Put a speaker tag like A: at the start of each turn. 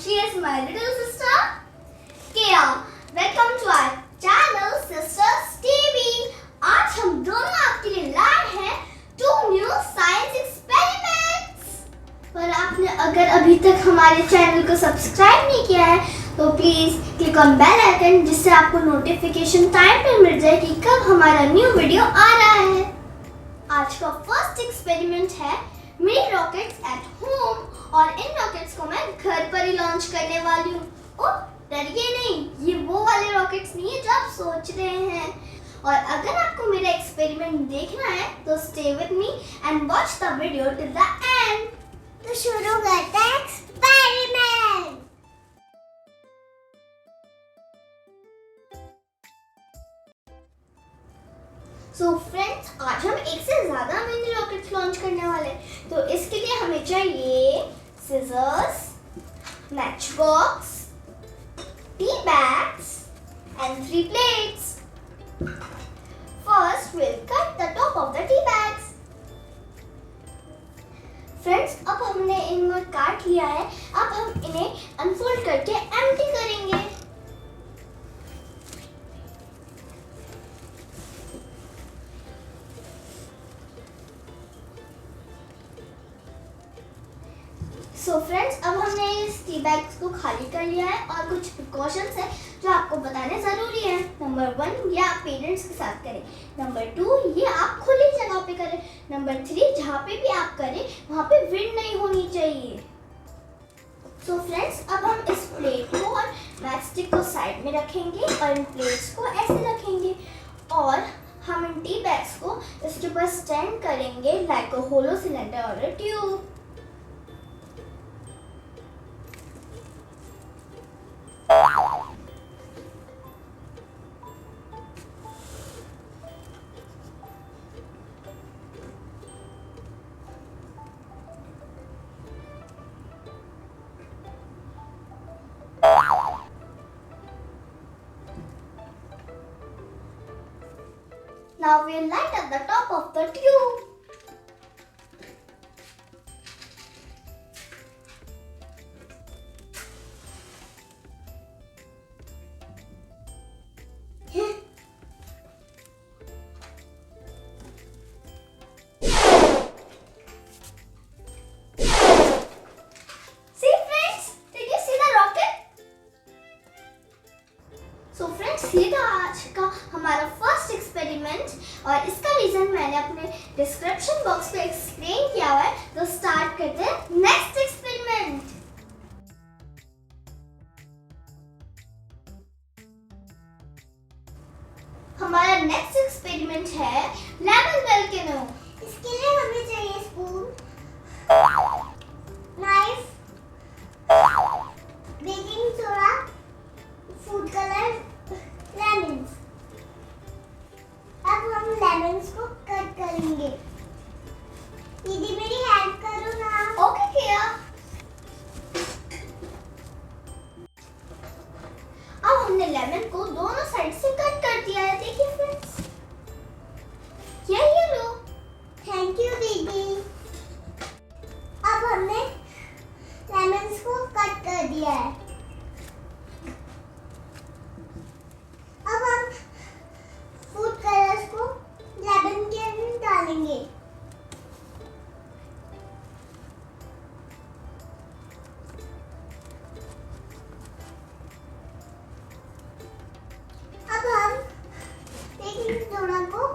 A: she is my little sister, Kaya. Welcome to our channel Sisters TV. आज हम दोनों आपके लिए लाए हैं 2 new science experiments. पर आपने अगर अभी तक हमारे चैनल को सब्सक्राइब नहीं किया है तो please click on bell icon, जिससे आपको नोटिफिकेशन टाइम पे मिल जाए कि कब हमारा न्यू वीडियो आ रहा है. आज का फर्स्ट एक्सपेरिमेंट है मेक रॉकेट्स एट होम, और इन रॉकेट्स को मैं घर पर ही लॉन्च करने वाली हूँ. ओह डरिए नहीं, ये वो वाले रॉकेट्स नहीं है जो आप सोच रहे हैं. और अगर आपको मेरा एक्सपेरिमेंट देखना है तो stay with me and watch the video till the end. तो शुरू करते हैं एक्सपेरिमेंट. सो फ्रेंड्स, आज हम एक से ज्यादा मिनी रॉकेट्स लॉन्च करने वाले हैं. तो इसके लिए हमें चाहिए scissors, match box, tea bags and 3 plates. First we'll cut the top of the tea bags. Friends, अब हमने इनको काट लिया है. अब हम इन्हें अनफोल्ड करके एम्प्टी करेंगे. सो फ्रेंड्स, अब हमने इस टी बैग्स को खाली कर लिया है और कुछ प्रिकॉशंस है जो आपको बताने ज़रूरी है. नंबर 1, ये आप पेरेंट्स के साथ करें. नंबर 2, ये आप खुली जगह पे करें. नंबर 3, जहाँ पे भी आप करें वहाँ पे विंड नहीं होनी चाहिए. सो फ्रेंड्स, अब हम इस प्लेट को और मैच स्टिक को साइड में रखेंगे और इन प्लेट्स को ऐसे रखेंगे और हम इन टी बैग्स को इसके ऊपर स्टैंड करेंगे लाइक अ होलो सिलेंडर और a tube. Now we'll light up the top of the tube. So friends, ये था आज का हमारा फर्स्ट एक्सपेरिमेंट और इसका रीजन मैंने अपने डिस्क्रिप्शन बॉक्स पे एक्सप्लेन किया हुआ है. तो स्टार्ट करते हैं नेक्स्ट एक्सपेरिमेंट. हमारा नेक्स्ट एक्सपेरिमेंट है लेमन वोल्केनो. इसके लिए हमें चाहिए spoon, knife, baking soda, food colour, lemons. अब हम लेमन्स को कट करेंगे. दीदी मेरी हेल्प करो ना. ओके किया. अब हमने लेमन को दोनों साइड से कट कर दिया है. देखिए फ्रेंड्स, ये लो. थैंक यू दीदी. अब हमने लेमन्स को कट कर दिया है. अब हम फूड कलर्स को लेमन के अंदर डालेंगे. अब हम बेकिंग सोडा को